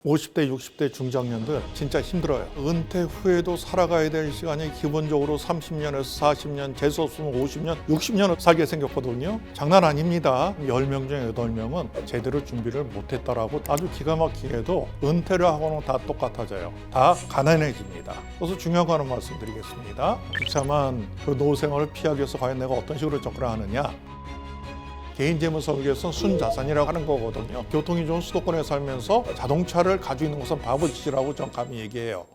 50대, 60대 중장년들 진짜 힘들어요. 은퇴 후에도 살아가야 될 시간이 기본적으로 30년에서 40년, 재수없으면 50년, 60년을 살게 생겼거든요. 장난 아닙니다. 10명 중에 8명은 제대로 준비를 못했다라고 아주 기가 막히게도 은퇴를 하고는 다 똑같아져요. 다 가난해집니다. 그래서 중요한 거 하나 말씀드리겠습니다. 비참한 그 노후 생활을 피하기 위해서 과연 내가 어떤 식으로 접근을 하느냐. 개인 재무 설계에서는 순자산이라고 하는 거거든요. 교통이 좋은 수도권에 살면서 자동차를 가지고 있는 것은 바보짓이라고 전 감히 얘기해요.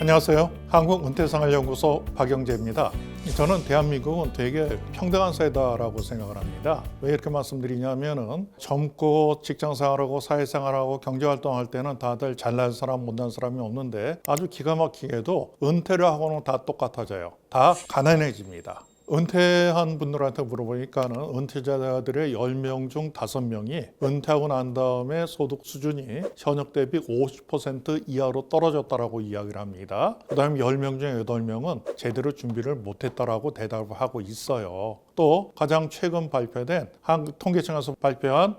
안녕하세요. 한국은퇴생활연구소 박영재입니다. 저는 대한민국은 되게 평등한 사회다라고 생각을 합니다. 왜 이렇게 말씀드리냐면은 젊고 직장생활하고 사회생활하고 경제활동할 때는 다들 잘난 사람 못난 사람이 없는데 아주 기가 막히게도 은퇴를 하고는 다 똑같아져요. 다 가난해집니다. 은퇴한 분들한테 물어보니까는 은퇴자들의 10명 중 5명이 은퇴하고 난 다음에 소득 수준이 현역 대비 50% 이하로 떨어졌다라고 이야기를 합니다. 그 다음에 10명 중에 8명은 제대로 준비를 못했다라고 대답을 하고 있어요. 또 가장 최근 발표된 한국통계청에서 발표한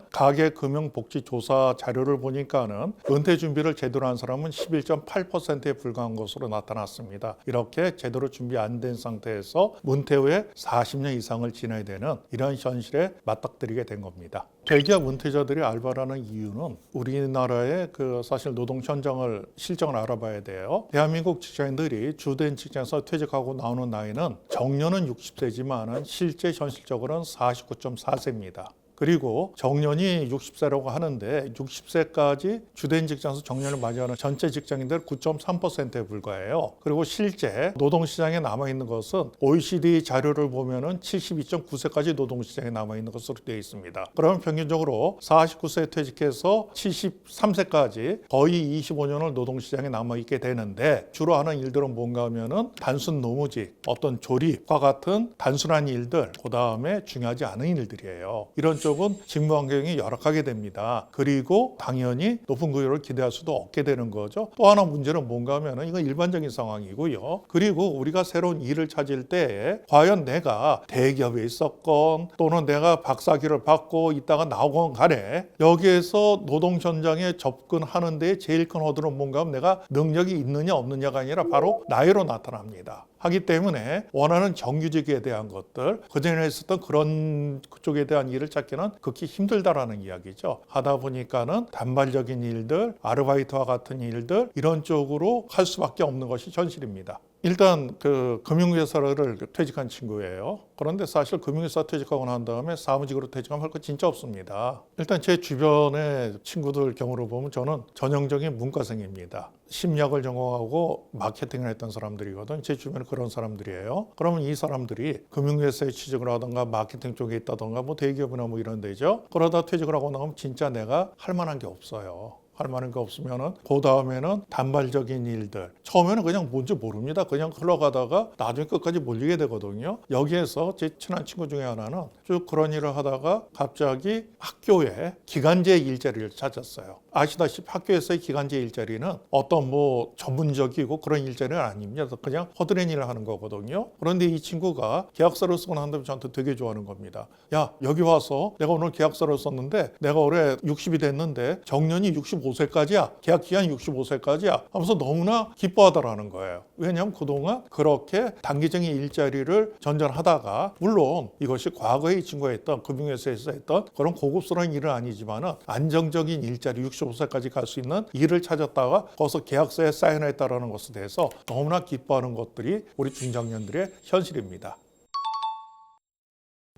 가계금융복지조사 자료를 보니까는 은퇴 준비를 제대로 한 사람은 11.8%에 불과한 것으로 나타났습니다. 이렇게 제대로 준비 안 된 상태에서 은퇴 후에 40년 이상을 지나야 되는 이런 현실에 맞닥뜨리게 된 겁니다. 대기업 은퇴자들이 알바를 하는 이유는 우리나라의 사실 노동 현장을 실정을 알아봐야 돼요. 대한민국 직장인들이 주된 직장에서 퇴직하고 나오는 나이는 정년은 60세지만 실제 현실적으로는 49.4세입니다. 그리고 정년이 60세라고 하는데 60세까지 주된 직장에서 정년을 맞이하는 전체 직장인들 9.3%에 불과해요. 그리고 실제 노동시장에 남아있는 것은 OECD 자료를 보면은 72.9세까지 노동시장에 남아있는 것으로 되어 있습니다. 그러면 평균적으로 49세에 퇴직해서 73세까지 거의 25년을 노동시장에 남아있게 되는데 주로 하는 일들은 뭔가 하면은 단순 노무직, 어떤 조립과 같은 단순한 일들, 그 다음에 중요하지 않은 일들이에요. 이런 쪽은 직무 환경이 열악하게 됩니다. 그리고 당연히 높은 급여를 기대할 수도 없게 되는 거죠. 또 하나 문제는 뭔가 하면 이건 일반적인 상황이고요. 그리고 우리가 새로운 일을 찾을 때 과연 내가 대기업에 있었건 또는 내가 박사학위를 받고 있다가 나오건 간에 여기에서 노동 현장에 접근하는 데 제일 큰 허들은 뭔가 하면 내가 능력이 있느냐 없느냐가 아니라 바로 나이로 나타납니다. 하기 때문에 원하는 정규직에 대한 것들, 그전에 했었던 그런 그쪽에 대한 일을 찾기는 극히 힘들다라는 이야기죠. 하다 보니까는 단발적인 일들, 아르바이트와 같은 일들 이런 쪽으로 할 수밖에 없는 것이 현실입니다. 일단 금융회사를 퇴직한 친구예요. 그런데 사실 금융회사 퇴직하고 난 다음에 사무직으로 퇴직하면 할 거 진짜 없습니다. 일단 제 주변의 친구들 경우를 보면 저는 전형적인 문과생입니다. 심리학을 전공하고 마케팅을 했던 사람들이거든요. 제 주변에 그런 사람들이에요. 그러면 이 사람들이 금융회사에 취직을 하던가 마케팅 쪽에 있다던가 뭐 대기업이나 뭐 이런 데죠. 그러다 퇴직을 하고 나면 진짜 내가 할 만한 게 없어요. 할 만한 게 없으면은 그 다음에는 단발적인 일들 처음에는 그냥 뭔지 모릅니다. 그냥 흘러가다가 나중에 끝까지 몰리게 되거든요. 여기에서 제 친한 친구 중에 하나는 쭉 그런 일을 하다가 갑자기 학교에 기간제 일자리를 찾았어요. 아시다시피 학교에서의 기간제 일자리는 어떤 뭐 전문적이고 그런 일자리는 아닙니다. 그냥 허드렛 일을 하는 거거든요. 그런데 이 친구가 계약서를 쓰고 난 다음에 저한테 되게 좋아하는 겁니다. 야, 여기 와서 내가 오늘 계약서를 썼는데 내가 올해 60이 됐는데 정년이 65세까지야. 계약 기간이 65세까지야. 하면서 너무나 기뻐하더라는 거예요. 왜냐하면 그동안 그렇게 단기적인 일자리를 전전하다가 물론 이것이 과거에 이 친구가 했던 금융회사에서 했던 그런 고급스러운 일은 아니지만은 안정적인 일자리 65세까지 갈 수 있는 일을 찾았다가 거기서 계약서에 사인했다라는 것에 대해서 너무나 기뻐하는 것들이 우리 중장년들의 현실입니다.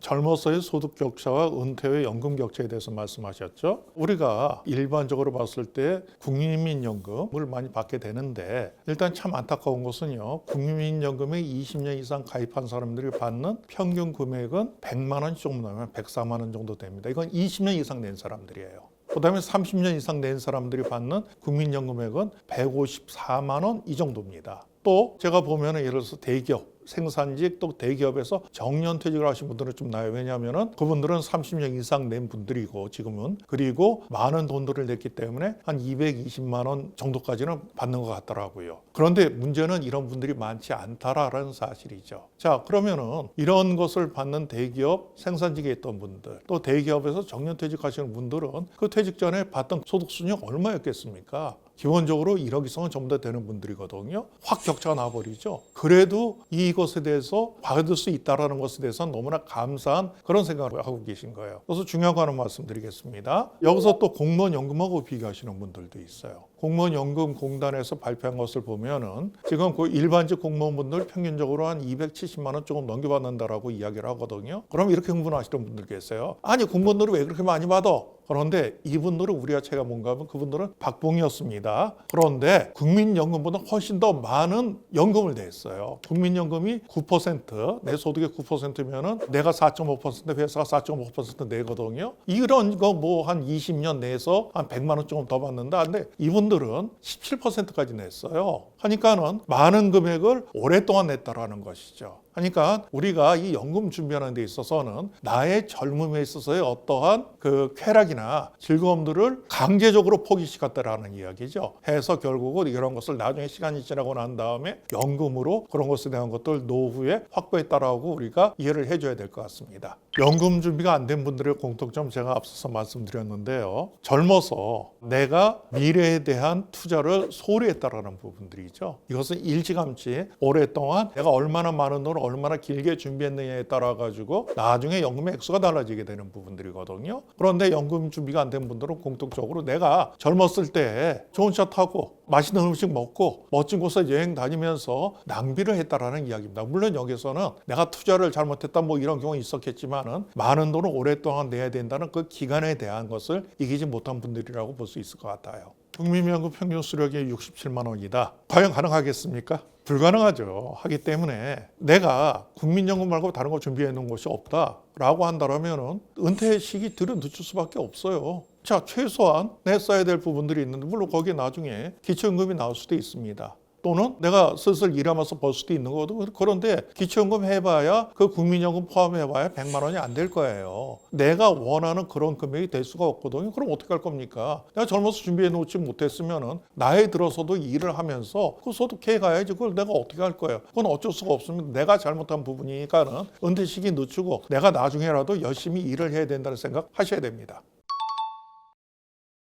젊어서의 소득 격차와 은퇴 후의 연금 격차에 대해서 말씀하셨죠. 우리가 일반적으로 봤을 때 국민연금을 많이 받게 되는데 일단 참 안타까운 것은요. 국민연금에 20년 이상 가입한 사람들이 받는 평균 금액은 100만 원 정도 되면 104만 원 정도 됩니다. 이건 20년 이상 낸 사람들이에요. 그 다음에 30년 이상 낸 사람들이 받는 국민연금액은 154만 원 이 정도입니다. 또 제가 보면 예를 들어서 대기업 생산직 또 대기업에서 정년퇴직을 하신 분들은 좀 나요. 왜냐하면은 그분들은 30년 이상 낸 분들이고 지금은 그리고 많은 돈들을 냈기 때문에 한 220만 원 정도까지는 받는 것 같더라고요. 그런데 문제는 이런 분들이 많지 않다라는 사실이죠. 자, 그러면은 이런 것을 받는 대기업 생산직에 있던 분들 또 대기업에서 정년퇴직하시는 분들은 그 퇴직 전에 받던 소득 수준이 얼마였겠습니까? 기본적으로 1억 이상은 전부 다 되는 분들이거든요. 확 격차가 나버리죠. 그래도 이것에 대해서 받을 수 있다는 것에 대해서는 너무나 감사한 그런 생각을 하고 계신 거예요. 그래서 중요한 거 하나 말씀드리겠습니다. 여기서 또 공무원 연금하고 비교하시는 분들도 있어요. 공무원 연금공단에서 발표한 것을 보면은 지금 그 일반직 공무원분들 평균적으로 한 270만 원 조금 넘겨받는다라고 이야기를 하거든요. 그럼 이렇게 흥분하시는 분들 계세요. 아니 공무원들은 왜 그렇게 많이 받아? 그런데 이분들은 우리가 차이가 뭔가 하면 그분들은 박봉이었습니다. 그런데 국민연금보다 훨씬 더 많은 연금을 냈어요. 국민연금이 9%, 내 소득의 9%면은 내가 4.5%, 회사가 4.5% 내거든요. 이런 거 뭐 한 20년 내에서 한 100만 원 조금 더 받는다. 근데 이분들은 17%까지 냈어요. 하니까는 많은 금액을 오랫동안 냈다라는 것이죠. 그러니까 우리가 이 연금 준비하는 데 있어서는 나의 젊음에 있어서의 어떠한 그 쾌락이나 즐거움들을 강제적으로 포기시켰다라는 이야기죠. 해서 결국은 이런 것을 나중에 시간이 지나고 난 다음에 연금으로 그런 것에 대한 것들 노후에 확보했다라고 우리가 이해를 해줘야 될 것 같습니다. 연금 준비가 안 된 분들의 공통점 제가 앞서서 말씀드렸는데요. 젊어서 내가 미래에 대한 투자를 소홀히 했다라는 부분들이죠. 이것은 일찌감치 오랫동안 내가 얼마나 많은 돈을 얼마나 길게 준비했느냐에 따라 가지고 나중에 연금의 액수가 달라지게 되는 부분들이거든요. 그런데 연금 준비가 안 된 분들은 공통적으로 내가 젊었을 때 좋은 차 타고 맛있는 음식 먹고 멋진 곳에 여행 다니면서 낭비를 했다라는 이야기입니다. 물론 여기서는 내가 투자를 잘못했다 뭐 이런 경우 있었겠지만은 많은 돈을 오랫동안 내야 된다는 그 기간에 대한 것을 이기지 못한 분들이라고 볼 수 있을 것 같아요. 국민연금 평균 수령이 67만 원이다. 과연 가능하겠습니까? 불가능하죠. 하기 때문에 내가 국민연금 말고 다른 거 준비해 놓은 것이 없다라고 한다면 은퇴 시기 들은 늦출 수밖에 없어요. 자, 최소한 냈어야 될 부분들이 있는데 물론 거기에 나중에 기초연금이 나올 수도 있습니다. 또는 내가 슬슬 일하면서 벌 수도 있는 거거든요. 그런데 기초연금 해봐야 그 국민연금 포함해봐야 100만 원이 안 될 거예요. 내가 원하는 그런 금액이 될 수가 없거든요. 그럼 어떻게 할 겁니까? 내가 젊어서 준비해 놓지 못했으면은 나이 들어서도 일을 하면서 그 소득해 가야지. 그걸 내가 어떻게 할 거예요? 그건 어쩔 수가 없습니다. 내가 잘못한 부분이니까는 은퇴 시기 늦추고 내가 나중에라도 열심히 일을 해야 된다는 생각 하셔야 됩니다.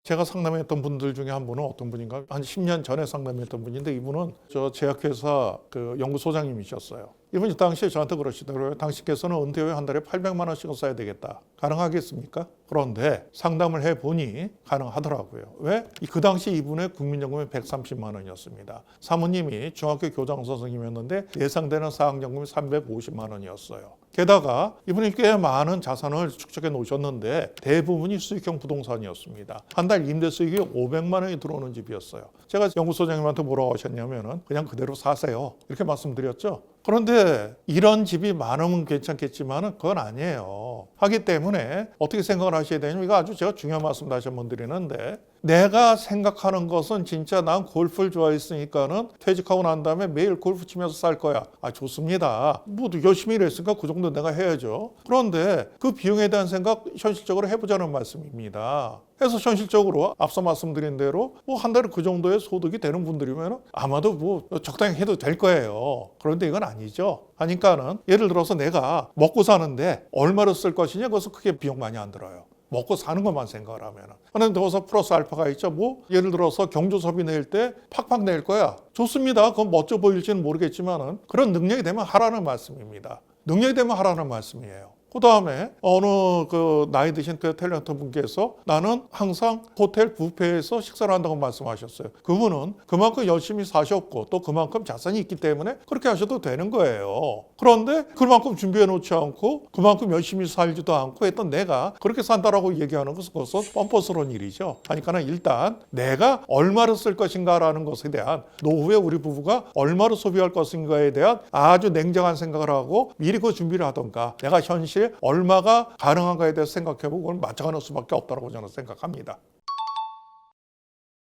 제가 상담했던 분들 중에 한 분은 어떤 분인가? 한 10년 전에 상담했던 분인데 이분은 저 제약회사 그 연구소장님이셨어요. 이분이 당시에 저한테 그러시더라고요. 당신께서는 은퇴 후에 한 달에 800만 원씩은 써야 되겠다. 가능하겠습니까? 그런데 상담을 해보니 가능하더라고요. 왜? 그 당시 이분의 국민연금이 130만 원이었습니다. 사모님이 중학교 교장 선생님이었는데 예상되는 사학연금이 350만 원이었어요. 게다가 이분이 꽤 많은 자산을 축적해 놓으셨는데 대부분이 수익형 부동산이었습니다. 한 달 임대 수익이 500만 원이 들어오는 집이었어요. 제가 연구소장님한테 뭐라고 하셨냐면은 그냥 그대로 사세요. 이렇게 말씀드렸죠. 그런데 이런 집이 많으면 괜찮겠지만 그건 아니에요. 하기 때문에 어떻게 생각을 하셔야 되냐면 이거 아주 제가 중요한 말씀 다시 한번 드리는데 내가 생각하는 것은 진짜 난 골프를 좋아했으니까는 퇴직하고 난 다음에 매일 골프 치면서 살 거야. 아, 좋습니다. 뭐 열심히 일했으니까 그 정도 내가 해야죠. 그런데 그 비용에 대한 생각 현실적으로 해보자는 말씀입니다. 그래서 현실적으로 앞서 말씀드린 대로 뭐 한 달에 그 정도의 소득이 되는 분들이면 아마도 뭐 적당히 해도 될 거예요. 그런데 이건 아니죠. 하니까는 예를 들어서 내가 먹고 사는데 얼마를 쓸 것이냐 그것은 크게 비용 많이 안 들어요. 먹고 사는 것만 생각을 하면. 그런데 거기서 플러스 알파가 있죠. 뭐 예를 들어서 경조사비 낼 때 팍팍 낼 거야. 좋습니다. 그건 멋져 보일지는 모르겠지만은 그런 능력이 되면 하라는 말씀입니다. 능력이 되면 하라는 말씀이에요. 그 다음에 어느 그 나이 드신 그 탤런트 분께서 나는 항상 호텔 뷔페에서 식사를 한다고 말씀하셨어요. 그분은 그만큼 열심히 사셨고 또 그만큼 자산이 있기 때문에 그렇게 하셔도 되는 거예요. 그런데 그만큼 준비해 놓지 않고 그만큼 열심히 살지도 않고 했던 내가 그렇게 산다라고 얘기하는 것은 그것은 뻔뻔스러운 일이죠. 그러니까 일단 내가 얼마를 쓸 것인가라는 것에 대한 노후에 우리 부부가 얼마를 소비할 것인가에 대한 아주 냉정한 생각을 하고 미리 그 준비를 하던가 내가 현실 얼마가 가능한가에 대해서 생각해보고 그걸 맞춰가는 수밖에 없다고 저는 생각합니다.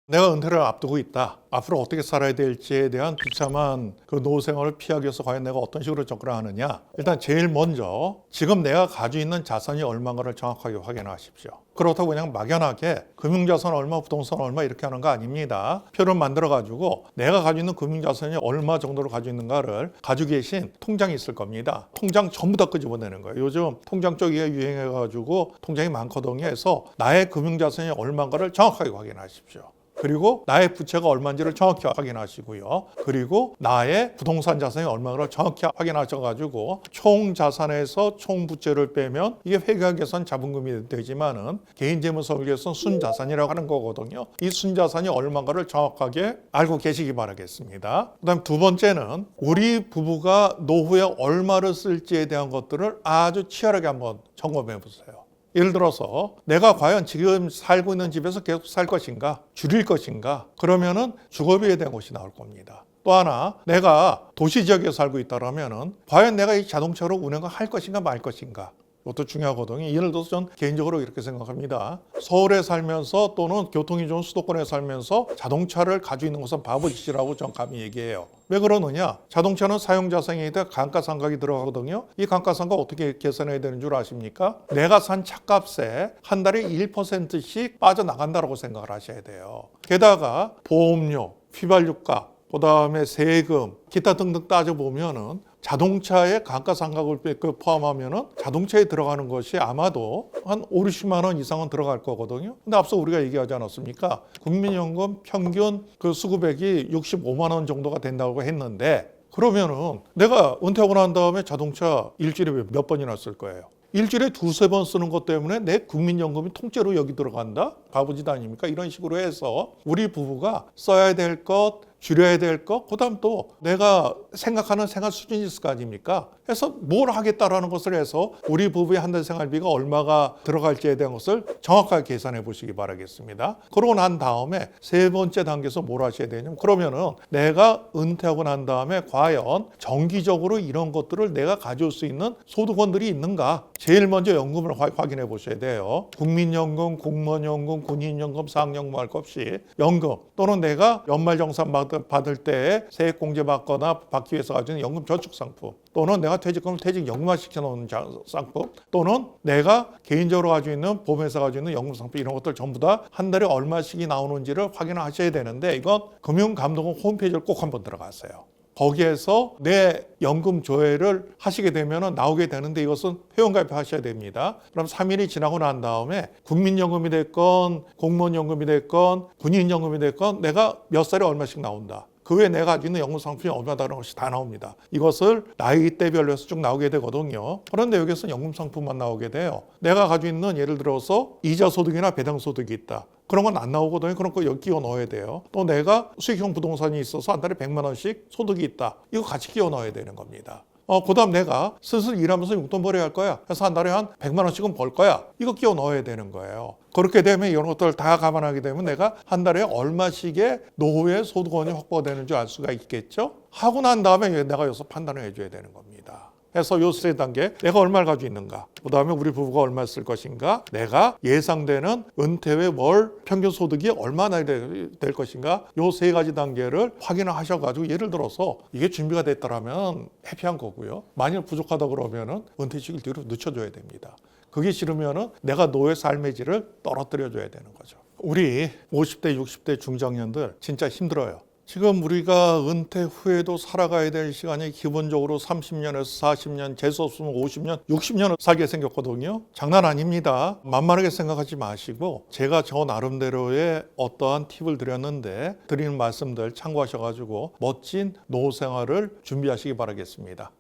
내가 은퇴를 앞두고 있다. 앞으로 어떻게 살아야 될지에 대한 비참한 그 노후 생활을 피하기 위해서 과연 내가 어떤 식으로 접근하느냐. 일단 제일 먼저 지금 내가 가지고 있는 자산이 얼마인가를 정확하게 확인하십시오. 그렇다고 그냥 막연하게 금융자산 얼마, 부동산 얼마 이렇게 하는 거 아닙니다. 표를 만들어 가지고 내가 가지고 있는 금융자산이 얼마 정도를 가지고 있는가를 가지고 계신 통장이 있을 겁니다. 통장 전부 다 끄집어내는 거예요. 요즘 통장 쪽이 유행해 가지고 통장이 많거든요. 해서 나의 금융자산이 얼마인가를 정확하게 확인하십시오. 그리고 나의 부채가 얼마인지를 정확히 확인하시고요. 그리고 나의 부동산 자산이 얼마를 정확히 확인하셔가지고 총 자산에서 총 부채를 빼면 이게 회계계산 자본금이 되지만은 개인재무설계에서는 순자산이라고 하는 거거든요. 이 순자산이 얼마인가를 정확하게 알고 계시기 바라겠습니다. 그다음 두 번째는 우리 부부가 노후에 얼마를 쓸지에 대한 것들을 아주 치열하게 한번 점검해 보세요. 예를 들어서 내가 과연 지금 살고 있는 집에서 계속 살 것인가, 줄일 것인가, 그러면은 주거비에 대한 것이 나올 겁니다. 또 하나, 내가 도시 지역에 살고 있다라면은 과연 내가 이 자동차로 운행을 할 것인가 말 것인가. 이것도 중요하거든요. 예를 들어서 전 개인적으로 이렇게 생각합니다. 서울에 살면서 또는 교통이 좋은 수도권에 살면서 자동차를 가지고 있는 것은 바보짓이라고 전 감히 얘기해요. 왜 그러느냐? 자동차는 사용자상에다 감가상각이 들어가거든요. 이 감가상각 어떻게 계산해야 되는 줄 아십니까? 내가 산 차값에 한 달에 1%씩 빠져나간다고 생각을 하셔야 돼요. 게다가 보험료, 휘발유값, 그다음에 세금, 기타 등등 따져보면은 자동차의 감가상각을 포함하면은 자동차에 들어가는 것이 아마도 한 5, 60만 원 이상은 들어갈 거거든요. 근데 앞서 우리가 얘기하지 않았습니까? 국민연금 평균 그 수급액이 65만 원 정도가 된다고 했는데 그러면은 내가 은퇴하고 난 다음에 자동차 일주일에 몇 번이나 쓸 거예요? 일주일에 두세 번 쓰는 것 때문에 내 국민연금이 통째로 여기 들어간다? 바보짓 아닙니까? 이런 식으로 해서 우리 부부가 써야 될 것, 줄여야 될 것, 그다음 또 내가 생각하는 생활 수준이 있을 거 아닙니까? 해서 뭘 하겠다라는 것을 해서 우리 부부의 한 달 생활비가 얼마가 들어갈지에 대한 것을 정확하게 계산해 보시기 바라겠습니다. 그러고 난 다음에 세 번째 단계에서 뭘 하셔야 되냐면 그러면은 내가 은퇴하고 난 다음에 과연 정기적으로 이런 것들을 내가 가져올 수 있는 소득원들이 있는가? 제일 먼저 연금을 확인해 보셔야 돼요. 국민연금, 공무원연금, 군인연금, 사학연금 할 것 없이 연금 또는 내가 연말정산 받을 때 세액공제 받거나 받기 위해서 가지고 있는 연금 저축 상품 또는 내가 퇴직금을 퇴직연금화 시켜놓은 상품 또는 내가 개인적으로 가지고 있는 보험회사 가지고 있는 연금 상품 이런 것들 전부 다 한 달에 얼마씩이 나오는지를 확인하셔야 되는데 이건 금융감독원 홈페이지를 꼭 한번 들어가세요. 거기에서 내 연금 조회를 하시게 되면 나오게 되는데 이것은 회원가입 하셔야 됩니다. 그럼 3일이 지나고 난 다음에 국민연금이 됐건 공무원연금이 됐건 군인연금이 됐건 내가 몇 살에 얼마씩 나온다. 그 외에 내가 가지고 있는 연금 상품이 얼마다는 것이 다 나옵니다. 이것을 나이대별로 해서 쭉 나오게 되거든요. 그런데 여기서 연금 상품만 나오게 돼요. 내가 가지고 있는 예를 들어서 이자 소득이나 배당 소득이 있다. 그런 건 안 나오거든요. 그런 거 여기 끼워 넣어야 돼요. 또 내가 수익형 부동산이 있어서 한 달에 100만 원씩 소득이 있다. 이거 같이 끼워 넣어야 되는 겁니다. 그다음 내가 슬슬 일하면서 용돈 벌어야 할 거야. 그래서 한 달에 한 100만 원씩은 벌 거야. 이거 끼워 넣어야 되는 거예요. 그렇게 되면 이런 것들을 다 감안하게 되면 내가 한 달에 얼마씩의 노후의 소득원이 확보되는 줄 알 수가 있겠죠. 하고 난 다음에 내가 여기서 판단을 해줘야 되는 겁니다. 그래서 요 세 단계 내가 얼마를 가지고 있는가, 그 다음에 우리 부부가 얼마를 쓸 것인가, 내가 예상되는 은퇴 후에 월 평균 소득이 얼마나 될 것인가, 요 세 가지 단계를 확인을 하셔가지고 예를 들어서 이게 준비가 됐다라면 해피한 거고요. 만일 부족하다 그러면은 은퇴 시기를 뒤로 늦춰줘야 됩니다. 그게 싫으면은 내가 노후의 삶의 질을 떨어뜨려 줘야 되는 거죠. 우리 50대, 60대 중장년들 진짜 힘들어요. 지금 우리가 은퇴 후에도 살아가야 될 시간이 기본적으로 30년에서 40년, 재수 없으면 50년, 60년을 살게 생겼거든요. 장난 아닙니다. 만만하게 생각하지 마시고 제가 저 나름대로의 어떠한 팁을 드렸는데 드리는 말씀들 참고하셔가지고 멋진 노후 생활을 준비하시기 바라겠습니다.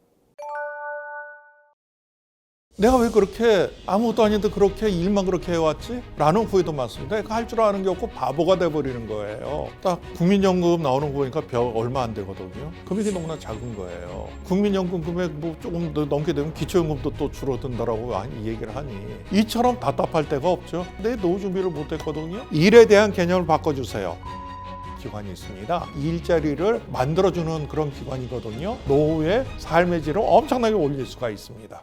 내가 왜 그렇게 아무것도 아닌데 그렇게 일만 그렇게 해왔지? 라는 후회도 많습니다. 할 줄 아는 게 없고 바보가 돼버리는 거예요. 딱 국민연금 나오는 거 보니까 얼마 안 되거든요. 금액이 너무나 작은 거예요. 국민연금 금액 뭐 조금 더 넘게 되면 기초연금도 또 줄어든다라고 얘기를 하니 이처럼 답답할 데가 없죠. 내 노후 준비를 못했거든요. 일에 대한 개념을 바꿔주세요. 기관이 있습니다. 일자리를 만들어주는 그런 기관이거든요. 노후의 삶의 질을 엄청나게 올릴 수가 있습니다.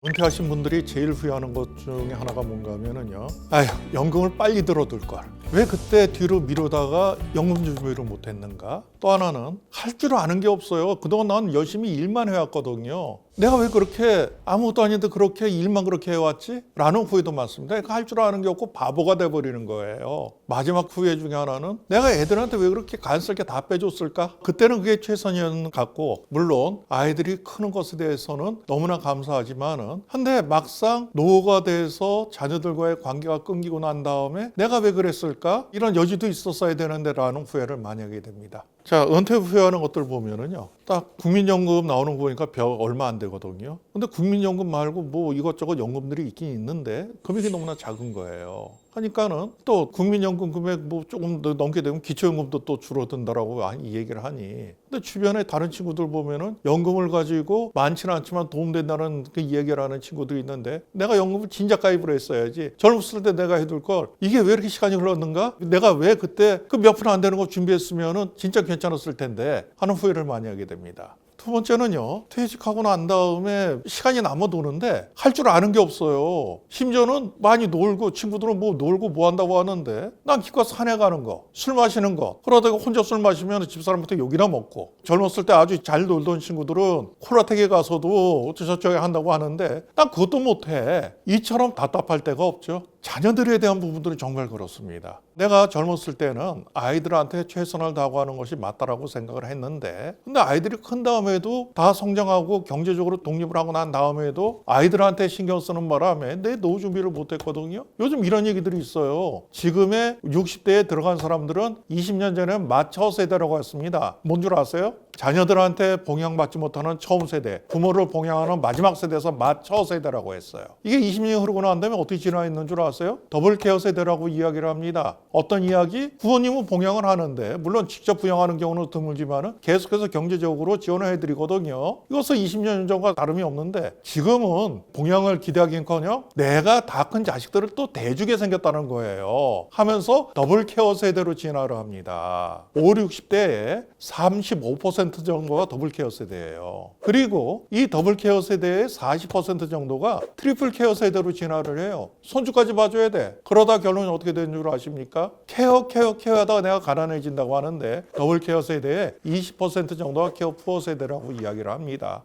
은퇴하신 분들이 제일 후회하는 것 중에 하나가 뭔가 하면은요, 아휴, 연금을 빨리 들어둘 걸. 왜 그때 뒤로 미루다가 연금 준비를 못했는가? 또 하나는 할 줄 아는 게 없어요. 그동안 난 열심히 일만 해왔거든요. 내가 왜 그렇게 아무것도 아닌데 그렇게 일만 그렇게 해왔지? 라는 후회도 많습니다. 할 줄 아는 게 없고 바보가 돼버리는 거예요. 마지막 후회 중에 하나는 내가 애들한테 왜 그렇게 간섭게 다 빼줬을까? 그때는 그게 최선이었는 것 같고, 물론 아이들이 크는 것에 대해서는 너무나 감사하지만은, 근데 막상 노후가 돼서 자녀들과의 관계가 끊기고 난 다음에 내가 왜 그랬을까? 이런 여지도 있었어야 되는데 라는 후회를 많이 하게 됩니다. 자, 은퇴 후회하는 것들 보면은요, 딱 국민연금 나오는 거 보니까 얼마 안 되거든요. 근데 국민연금 말고 뭐 이것저것 연금들이 있긴 있는데 금액이 너무나 작은 거예요. 하니까는 또 국민연금 금액 뭐 조금 더 넘게 되면 기초연금도 또 줄어든다라고 이 얘기를 하니, 근데 주변에 다른 친구들 보면은 연금을 가지고 많지는 않지만 도움된다는 그 이야기를 하는 친구들이 있는데, 내가 연금을 진작 가입을 했어야지, 젊었을 때 내가 해둘 걸, 이게 왜 이렇게 시간이 흘렀는가, 내가 왜 그때 그 몇 푼 안 되는 거 준비했으면은 진짜 괜찮았을 텐데 하는 후회를 많이 하게 됩니다. 두 번째는요, 퇴직하고 난 다음에 시간이 남아도는데 할 줄 아는 게 없어요. 심지어는 많이 놀고, 친구들은 뭐 놀고 뭐 한다고 하는데 난 기껏 산에 가는 거, 술 마시는 거, 그러다가 혼자 술 마시면 집사람한테 욕이나 먹고, 젊었을 때 아주 잘 놀던 친구들은 콜라텍에 가서도 어쩌저쩌게 한다고 하는데 난 그것도 못해. 이처럼 답답할 데가 없죠. 자녀들에 대한 부분들은 정말 그렇습니다. 내가 젊었을 때는 아이들한테 최선을 다하는 것이 맞다라고 생각을 했는데, 근데 아이들이 큰 다음에도 다 성장하고 경제적으로 독립을 하고 난 다음에도 아이들한테 신경 쓰는 바람에 내 노후 준비를 못했거든요. 요즘 이런 얘기들이 있어요. 지금의 60대에 들어간 사람들은 20년 전에 마처 세대라고 했습니다. 뭔 줄 아세요? 자녀들한테 봉양받지 못하는 처음 세대, 부모를 봉양하는 마지막 세대에서 마처 세대라고 했어요. 이게 20년이 흐르고 난 다음에 어떻게 진화 있는 줄 아세요? 더블 케어 세대라고 이야기를 합니다. 어떤 이야기? 부모님은 봉양을 하는데, 물론 직접 부양하는 경우는 드물지만 계속해서 경제적으로 지원을 해드리거든요. 이것은 20년 전과 다름이 없는데, 지금은 봉양을 기대하긴커녕 내가 다 큰 자식들을 또 대주게 생겼다는 거예요. 하면서 더블 케어 세대로 진화를 합니다. 5, 60대에 35% 정도가 더블 케어 세대예요. 그리고 이 더블 케어 세대의 40% 정도가 트리플 케어 세대로 진화를 해요. 손주까지 봐줘야 돼. 그러다 결론이 어떻게 되는 줄 아십니까? 케어 하다가 내가 가난해진다고 하는데, 더블 케어 세대의 20% 정도가 케어 푸어 세대라고 이야기를 합니다.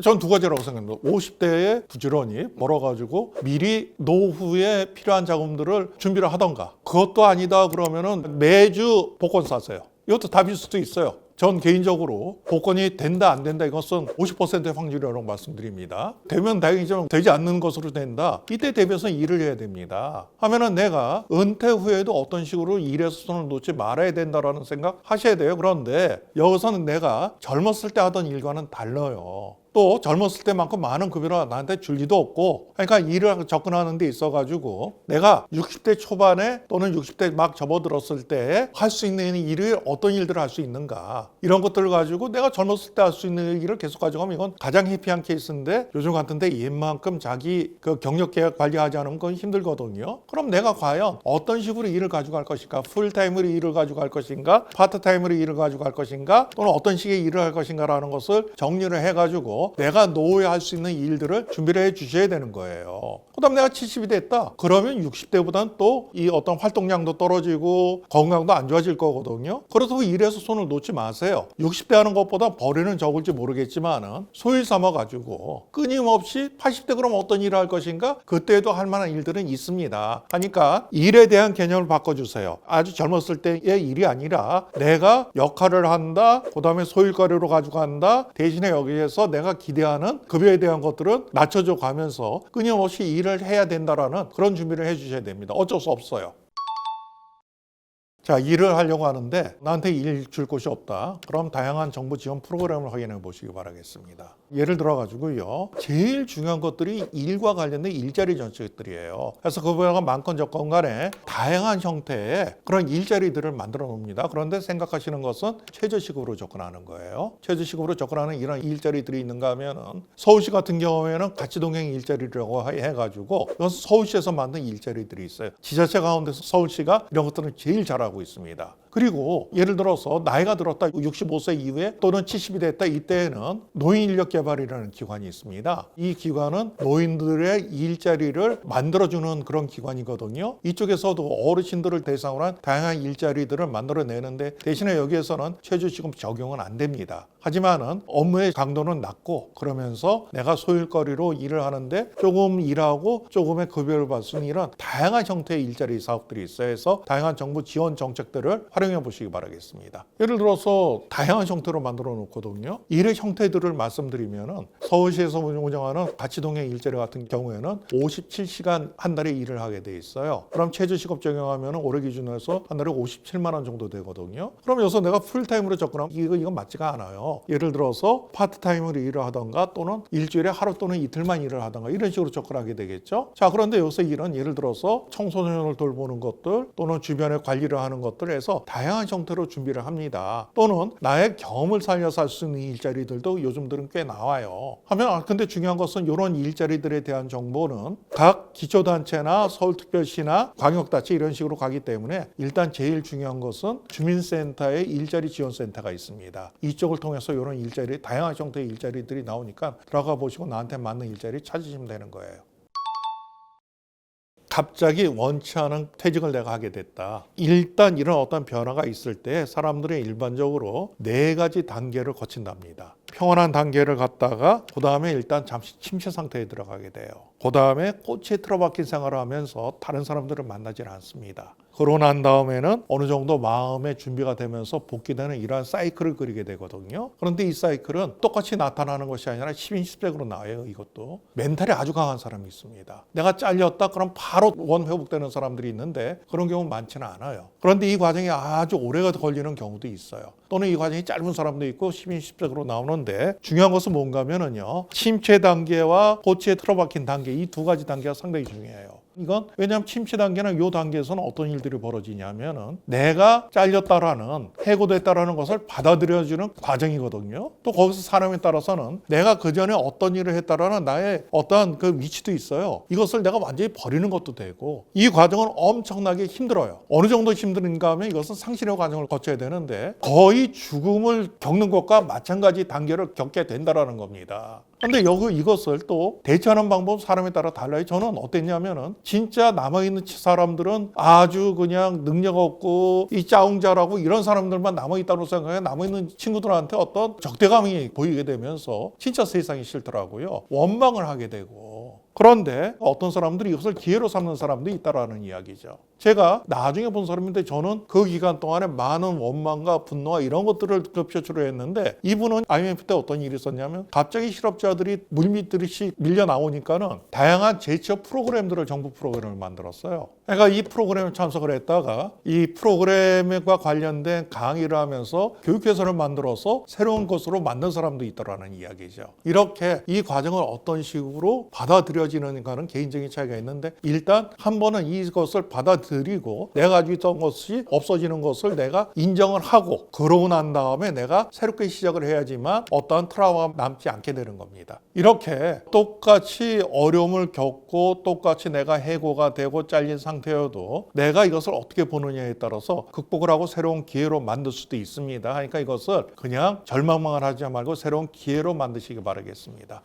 전 두 가지라고 생각합니다. 50대에 부지런히 벌어가지고 미리 노후에 필요한 자금들을 준비를 하던가, 그것도 아니다 그러면은 매주 복권 사세요. 이것도 답일 수도 있어요. 전 개인적으로 복권이 된다 안 된다 이것은 50%의 확률이라고 말씀드립니다. 되면 다행이지만 되지 않는 것으로 된다. 이때 대비해서 일을 해야 됩니다. 하면은 내가 은퇴 후에도 어떤 식으로 일에서 손을 놓지 말아야 된다라는 생각 하셔야 돼요. 그런데 여기서는 내가 젊었을 때 하던 일과는 달라요. 또 젊었을 때만큼 많은 급여를 나한테 줄 리도 없고, 그러니까 일을 접근하는 데 있어가지고 내가 60대 초반에 또는 60대 막 접어들었을 때 할 수 있는 일을, 어떤 일들을 할 수 있는가, 이런 것들을 가지고 내가 젊었을 때 할 수 있는 일을 계속 가져가면 이건 가장 해피한 케이스인데, 요즘 같은데 옛만큼 자기 그 경력 계약 관리하지 않으면 그건 힘들거든요. 그럼 내가 과연 어떤 식으로 일을 가져갈 것인가, 풀타임으로 일을 가져갈 것인가, 파트타임으로 일을 가져갈 것인가, 또는 어떤 식의 일을 할 것인가라는 것을 정리를 해가지고 내가 노후에 할 수 있는 일들을 준비를 해 주셔야 되는 거예요. 그 다음 내가 70이 됐다. 그러면 60대보다는 또 이 어떤 활동량도 떨어지고 건강도 안 좋아질 거거든요. 그래서 일에서 손을 놓지 마세요. 60대 하는 것보다 벌이는 적을지 모르겠지만 소일 삼아가지고 끊임없이 80대 그럼 어떤 일을 할 것인가? 그때도 할 만한 일들은 있습니다. 하니까 일에 대한 개념을 바꿔주세요. 아주 젊었을 때의 일이 아니라 내가 역할을 한다. 그 다음에 소일거리로 가지고 간다. 대신에 여기에서 내가 기대하는 급여에 대한 것들은 낮춰줘 가면서 끊임없이 일을 해야 된다라는 그런 준비를 해주셔야 됩니다. 어쩔 수 없어요. 자, 일을 하려고 하는데 나한테 일 줄 곳이 없다. 그럼 다양한 정부 지원 프로그램을 확인해 보시기 바라겠습니다. 예를 들어 가지고요, 제일 중요한 것들이 일과 관련된 일자리 정책들이에요. 그래서 그거가 많건 적건 간에 다양한 형태의 그런 일자리들을 만들어 놓습니다. 그런데 생각하시는 것은 최저시급으로 접근하는 거예요. 최저시급으로 접근하는 이런 일자리들이 있는가 하면은, 서울시 같은 경우에는 가치동행 일자리라고 해가지고 이건 서울시에서 만든 일자리들이 있어요. 지자체 가운데서 서울시가 이런 것들은 제일 잘하고 있습니다. 그리고 예를 들어서 나이가 들었다, 65세 이후에 또는 70이 됐다, 이때에는 노인 인력 산업개발이라는 기관이 있습니다. 이 기관은 노인들의 일자리를 만들어주는 그런 기관이거든요. 이쪽에서도 어르신들을 대상으로 한 다양한 일자리들을 만들어내는데 대신에 여기에서는 최저시급 적용은 안 됩니다. 하지만은 업무의 강도는 낮고 그러면서 내가 소일거리로 일을 하는데 조금 일하고 조금의 급여를 받을 수 있는 이런 다양한 형태의 일자리 사업들이 있어요. 해서 다양한 정부 지원 정책들을 활용해 보시기 바라겠습니다. 예를 들어서 다양한 형태로 만들어 놓거든요. 일의 형태들을 말씀드리면은 서울시에서 운영하는 가치동행 일자리 같은 경우에는 57시간 한 달에 일을 하게 돼 있어요. 그럼 최저시급 적용하면 올해 기준으로 해서 한 달에 57만 원 정도 되거든요. 그럼 여기서 내가 풀타임으로 접근하면 이건 맞지가 않아요. 예를 들어서 파트타임으로 일을 하던가 또는 일주일에 하루 또는 이틀만 일을 하던가 이런 식으로 접근하게 되겠죠. 자, 그런데 여기서 일은 예를 들어서 청소년을 돌보는 것들 또는 주변에 관리를 하는 것들 해서 다양한 형태로 준비를 합니다. 또는 나의 경험을 살려서 할 수 있는 일자리들도 요즘들은 꽤 나와요. 하면 근데 중요한 것은 이런 일자리들에 대한 정보는 각 기초단체나 서울특별시나 광역단체 이런 식으로 가기 때문에 일단 제일 중요한 것은 주민센터의 일자리 지원센터가 있습니다. 이쪽을 통해서 이런 일자리, 다양한 형태의 일자리들이 나오니까 들어가 보시고 나한테 맞는 일자리 찾으시면 되는 거예요. 갑자기 원치 않은 퇴직을 내가 하게 됐다. 일단 이런 어떤 변화가 있을 때 사람들은 일반적으로 4가지 단계를 거친답니다. 평온한 단계를 갔다가 그 다음에 일단 잠시 침체 상태에 들어가게 돼요. 그 다음에 꽃에 틀어박힌 생활을 하면서 다른 사람들을 만나질 않습니다. 그러고 난 다음에는 어느 정도 마음의 준비가 되면서 복귀되는 이러한 사이클을 그리게 되거든요. 그런데 이 사이클은 똑같이 나타나는 것이 아니라 10인십색으로 나와요. 이것도 멘탈이 아주 강한 사람이 있습니다. 내가 잘렸다 그럼 바로 원회복되는 사람들이 있는데 그런 경우는 많지는 않아요. 그런데 이 과정이 아주 오래가 걸리는 경우도 있어요. 또는 이 과정이 짧은 사람도 있고 10인십색으로 나오는데 중요한 것은 뭔가 하면은요, 침체 단계와 고치에 틀어박힌 단계, 이 2가지 단계가 상당히 중요해요. 이건 왜냐하면 침체 단계는 이 단계에서는 어떤 일들이 벌어지냐면은 내가 잘렸다라는, 해고됐다라는 것을 받아들여주는 과정이거든요. 또 거기서 사람에 따라서는 내가 그 전에 어떤 일을 했다라는 나의 어떠한 그 위치도 있어요. 이것을 내가 완전히 버리는 것도 되고, 이 과정은 엄청나게 힘들어요. 어느 정도 힘든가 하면 이것은 상실의 과정을 거쳐야 되는데 거의 죽음을 겪는 것과 마찬가지 단계를 겪게 된다라는 겁니다. 근데 이것을 또 대처하는 방법은 사람에 따라 달라요. 저는 어땠냐면은 진짜 남아있는 사람들은 아주 그냥 능력 없고 이 짜웅자라고 이런 사람들만 남아있다고 생각해 남아있는 친구들한테 어떤 적대감이 보이게 되면서 진짜 세상이 싫더라고요. 원망을 하게 되고. 그런데 어떤 사람들이 이것을 기회로 삼는 사람도 있다라는 이야기죠. 제가 나중에 본 사람인데 저는 그 기간 동안에 많은 원망과 분노와 이런 것들을 표출을 했는데 이분은 IMF 때 어떤 일이 있었냐면 갑자기 실업자들이 물밀듯이 밀려 나오니까는 다양한 재취업 프로그램들을 정부 프로그램을 만들었어요. 그러니까 이 프로그램에 참석을 했다가 이 프로그램과 관련된 강의를 하면서 교육회사를 만들어서 새로운 것으로 만든 사람도 있다라는 이야기죠. 이렇게 이 과정을 어떤 식으로 받아들여지는가는 개인적인 차이가 있는데 일단 한 번은 이것을 받아들이고 내가 가지고 있던 것이 없어지는 것을 내가 인정을 하고 그러고 난 다음에 내가 새롭게 시작을 해야지만 어떠한 트라우마가 남지 않게 되는 겁니다. 이렇게 똑같이 어려움을 겪고 똑같이 내가 해고가 되고 잘린 상태여도 내가 이것을 어떻게 보느냐에 따라서 극복을 하고 새로운 기회로 만들 수도 있습니다. 그러니까 이것을 그냥 절망만 하지 말고 새로운 기회로 만드시기 바라겠습니다.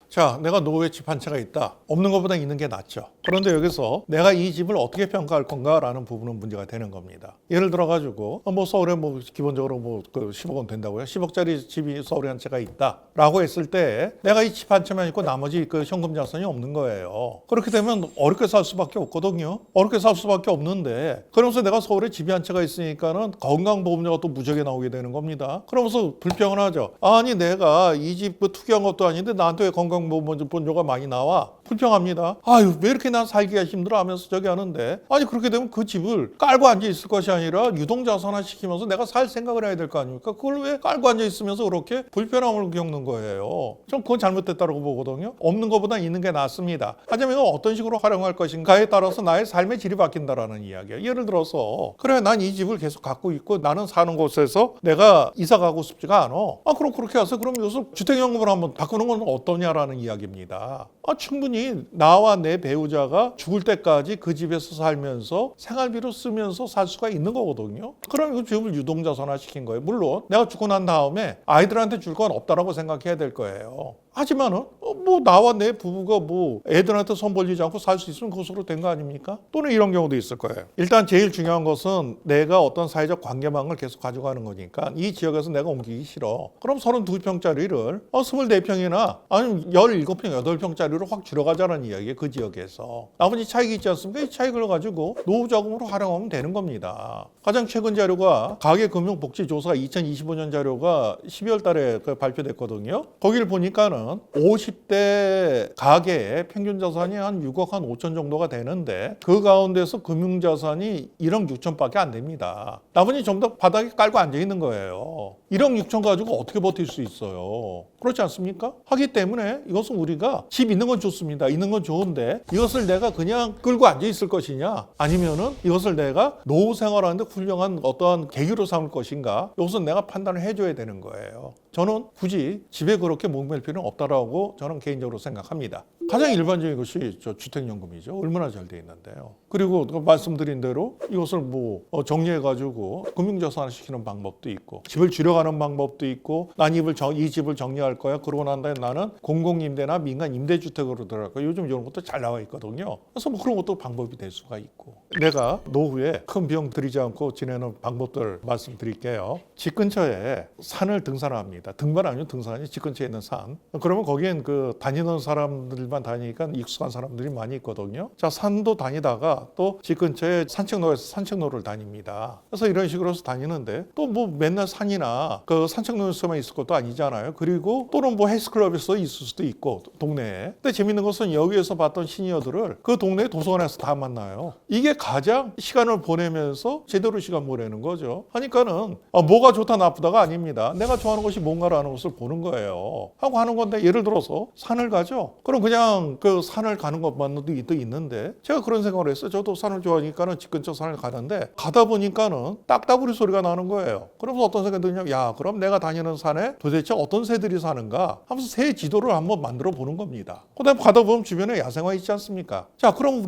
자, 내가 노후에 집 한 채가 있다. 없는 것보다 있는 게 낫죠. 그런데 여기서 내가 이 집을 어떻게 평가할 건가라는 부분은 문제가 되는 겁니다. 예를 들어가지고 서울에 기본적으로 10억 원 된다고요. 10억짜리 집이 서울에 한 채가 있다라고 했을 때 내가 이 집 한 채만 있고 나머지 그 현금 자산이 없는 거예요. 그렇게 되면 어렵게 살 수밖에 없거든요. 어렵게 살 수밖에 없는데 그러면서 내가 서울에 집이 한 채가 있으니까는 건강보험료가 또 무지하게 나오게 되는 겁니다. 그러면서 불평을 하죠. 아니 내가 이 집 투기한 것도 아닌데 나한테 왜 건강보험료가 많이 나와? 불평합니다. 아유 왜 이렇게 난 살기가 힘들어 하면서 저기 하는데 아니 그렇게 되면 그 집을 깔고 앉아 있을 것이 아니라 유동자산화 시키면서 내가 살 생각을 해야 될 거 아닙니까? 그걸 왜 깔고 앉아 있으면서 그렇게 불편함을 겪는 거예요. 전 그건 잘못됐다고 보거든요. 없는 것보다 있는 게 낫습니다. 하지만 이거 어떤 식으로 활용할 것인가에 따라서 나의 삶의 질이 바뀐다라는 이야기예요. 예를 들어서 그래 난 이 집을 계속 갖고 있고 나는 사는 곳에서 내가 이사 가고 싶지가 않아. 그럼 그렇게 해서 그럼 여기서 주택연금을 한번 바꾸는 건 어떠냐라는 이야기입니다. 충분히 단순히 나와 내 배우자가 죽을 때까지 그 집에서 살면서 생활비로 쓰면서 살 수가 있는 거거든요. 그럼 이 집을 유동자산화 시킨 거예요. 물론 내가 죽고 난 다음에 아이들한테 줄 건 없다라고 생각해야 될 거예요. 하지만은 뭐 나와 내 부부가 뭐 애들한테 손 벌리지 않고 살 수 있으면 그것으로 된 거 아닙니까? 또는 이런 경우도 있을 거예요. 일단 제일 중요한 것은 내가 어떤 사회적 관계망을 계속 가져가는 거니까 이 지역에서 내가 옮기기 싫어. 그럼 32평짜리를 24평이나 아니면 17평, 8평짜리로 확 줄여가자는 이야기예요. 그 지역에서. 나머지 차익이 있지 않습니까? 이 차익을 가지고 노후 자금으로 활용하면 되는 겁니다. 가장 최근 자료가 가계금융복지조사 2025년 자료가 12월 달에 발표됐거든요. 거기를 보니까는 50대 가계의 평균 자산이 한 6억 한 5천 정도가 되는데 그 가운데서 금융자산이 1억 6천밖에 안 됩니다. 나머지 전부 다 바닥에 깔고 앉아 있는 거예요. 1억 6천 가지고 어떻게 버틸 수 있어요? 그렇지 않습니까? 하기 때문에 이것은 우리가 집 있는 건 좋습니다. 있는 건 좋은데 이것을 내가 그냥 끌고 앉아 있을 것이냐 아니면은 이것을 내가 노후 생활하는데 훌륭한 어떠한 계기로 삼을 것인가 이것은 내가 판단을 해줘야 되는 거예요. 저는 굳이 집에 그렇게 목맬 필요는 없다라고 저는 개인적으로 생각합니다. 가장 일반적인 것이 주택연금이죠. 얼마나 잘 돼 있는데요. 그리고 말씀드린 대로 이것을 뭐 정리해가지고 금융자산화 시키는 방법도 있고 집을 줄여가는 방법도 있고 난 이 집을 정리할 거야. 그러고 난 다음에 나는 공공임대나 민간 임대주택으로 들어갈 거야. 요즘 이런 것도 잘 나와 있거든요. 그래서 뭐 그런 것도 방법이 될 수가 있고 내가 노후에 큰 비용 들이지 않고 지내는 방법들 말씀드릴게요. 집 근처에 산을 등산합니다. 등반 아니면 등산이 집 근처에 있는 산. 그러면 거기엔 그 다니는 사람들만 다니니까 익숙한 사람들이 많이 있거든요. 자, 산도 다니다가 또 집 근처에 산책로에서 산책로를 다닙니다. 그래서 이런 식으로 해서 다니는데 또 뭐 맨날 산이나 그 산책로에서만 있을 것도 아니잖아요. 그리고 또는 뭐 헬스클럽에서 있을 수도 있고 동네에. 근데 재밌는 것은 여기에서 봤던 시니어들을 그 동네 도서관에서 다 만나요. 이게 가장 시간을 보내면서 제대로 시간 보내는 거죠. 하니까는 뭐가 좋다 나쁘다가 아닙니다. 내가 좋아하는 것이 뭔가라는 것을 보는 거예요. 하고 하는 건데 예를 들어서 산을 가죠. 그럼 그냥 그 산을 가는 것만도 있는데 제가 그런 생각을 했어요. 저도 산을 좋아하니까는 집 근처 산을 가는데 가다 보니까는 딱따구리 소리가 나는 거예요. 그러면서 어떤 생각이 드냐면 야 그럼 내가 다니는 산에 도대체 어떤 새들이 사는가 하면서 새 지도를 한번 만들어 보는 겁니다. 그다음에 가다 보면 주변에 야생화 있지 않습니까? 자 그럼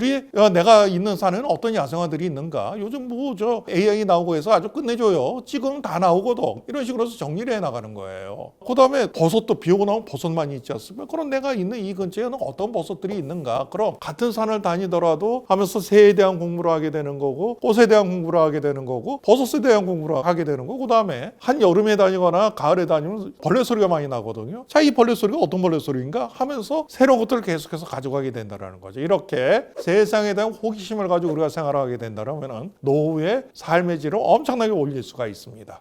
내가 있는 산에는 어떤 야생화들이 있는가? 요즘 뭐 저 AI 나오고 해서 아주 끝내줘요. 지금 다 나오거든. 이런 식으로 해서 정리를 해 나가는 거예요. 그다음에 버섯도 비 오고 나면 버섯 많이 있지 않습니까? 그럼 내가 있는 이 근처에는 어떤 버섯들이 있는가? 그럼 같은 산을 다니더라도 하면서 새에 대한 공부를 하게 되는 거고 꽃에 대한 공부를 하게 되는 거고 버섯에 대한 공부를 하게 되는 거고 그다음에 한여름에 다니거나 가을에 다니면 벌레 소리가 많이 나거든요. 자, 이 벌레 소리가 어떤 벌레 소리인가 하면서 새로운 것들을 계속해서 가져가게 된다는 거죠. 이렇게 세상에 대한 호기심을 가지고 우리가 생활하게 된다면 노후의 삶의 질을 엄청나게 올릴 수가 있습니다.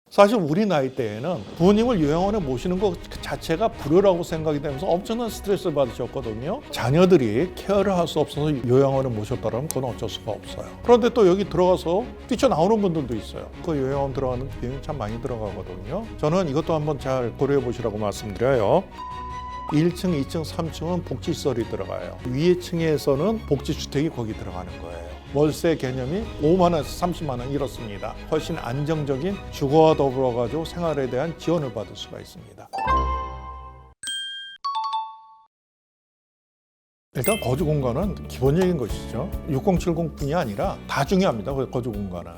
사실 우리 나이 때에는 부모님을 요양원에 모시는 것 자체가 불효라고 생각이 되면서 엄청난 스트레스를 받으셨거든요. 자녀들이 케어를 할 수 없어서 요양원에 모셨다면 그건 어쩔 수가 없어요. 그런데 또 여기 들어가서 뛰쳐나오는 분들도 있어요. 그 요양원 들어가는 비용이 참 많이 들어가거든요. 저는 이것도 한번 잘 고려해 보시라고 말씀드려요. 1층, 2층, 3층은 복지시설이 들어가요. 위에 층에서는 복지주택이 거기 들어가는 거예요. 월세 개념이 5만 원에서 30만 원 이렇습니다. 훨씬 안정적인 주거와 더불어 가지고 생활에 대한 지원을 받을 수가 있습니다. 일단 거주 공간은 기본적인 것이죠. 6070뿐이 아니라 다 중요합니다. 거주 공간은.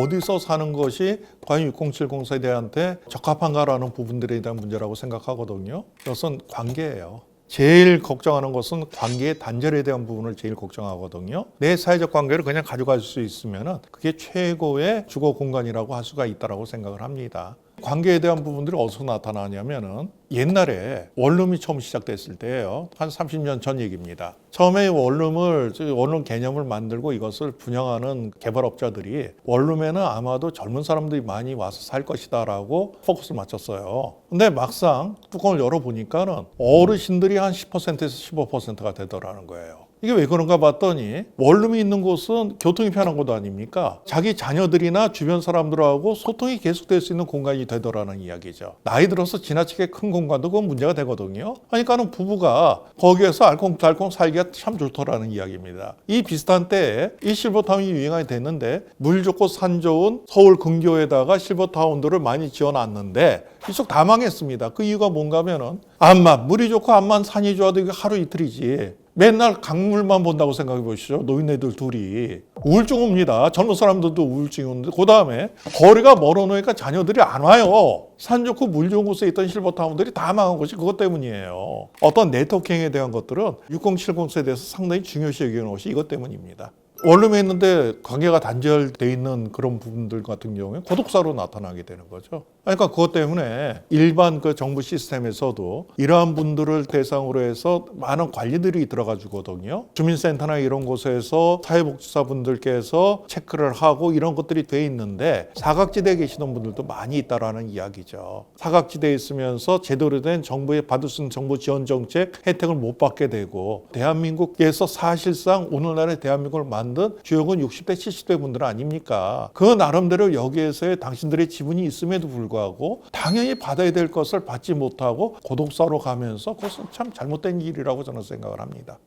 어디서 사는 것이 과연 6070 세대한테 적합한가라는 부분들에 대한 문제라고 생각하거든요. 이것은 관계예요. 제일 걱정하는 것은 관계의 단절에 대한 부분을 제일 걱정하거든요. 내 사회적 관계를 그냥 가져갈 수 있으면 그게 최고의 주거 공간이라고 할 수가 있다고 생각을 합니다. 관계에 대한 부분들이 어디서 나타나냐면은 옛날에 원룸이 처음 시작됐을 때예요. 한 30년 전 얘기입니다. 처음에 원룸 개념을 만들고 이것을 분양하는 개발업자들이 원룸에는 아마도 젊은 사람들이 많이 와서 살 것이다라고 포커스를 맞췄어요. 근데 막상 뚜껑을 열어보니까는 어르신들이 한 10%에서 15%가 되더라는 거예요. 이게 왜 그런가 봤더니 원룸이 있는 곳은 교통이 편한 곳 아닙니까? 자기 자녀들이나 주변 사람들하고 소통이 계속될 수 있는 공간이 되더라는 이야기죠. 나이 들어서 지나치게 큰 공간도 그건 문제가 되거든요. 그러니까는 부부가 거기에서 알콩달콩 살기가 참 좋더라는 이야기입니다. 이 비슷한 때에 이 실버타운이 유행이 됐는데 물 좋고 산 좋은 서울 근교에다가 실버타운들을 많이 지어놨는데 이쪽 다 망했습니다. 그 이유가 뭔가 하면은 암만 물이 좋고 암만 산이 좋아도 이게 하루 이틀이지. 맨날 강물만 본다고 생각해 보시죠. 노인네들 둘이 우울증 옵니다. 젊은 사람들도 우울증이 오는데 그 다음에 거리가 멀어 놓으니까 자녀들이 안 와요. 산 좋고 물 좋은 곳에 있던 실버타운들이 다 망한 것이 그것 때문이에요. 어떤 네트워킹에 대한 것들은 6070 세대에서 상당히 중요시 여기는 것이 이것 때문입니다. 원룸에 있는데 관계가 단절돼 있는 그런 부분들 같은 경우에 고독사로 나타나게 되는 거죠. 그러니까 그것 때문에 일반 그 정부 시스템에서도 이러한 분들을 대상으로 해서 많은 관리들이 들어가 주거든요. 주민센터나 이런 곳에서 사회복지사분들께서 체크를 하고 이런 것들이 돼 있는데 사각지대에 계시는 분들도 많이 있다라는 이야기죠. 사각지대에 있으면서 제대로 된 정부에 받을 수 있는 정부 지원 정책 혜택을 못 받게 되고 대한민국에서 사실상 오늘날의 대한민국을 만든 주역은 60대 70대 분들 아닙니까? 그 나름대로 여기에서의 당신들의 지분이 있음에도 불구하고 당연히 받아야 될 것을 받지 못하고 고독사로 가면서 그것은 참 잘못된 일이라고 저는 생각을 합니다.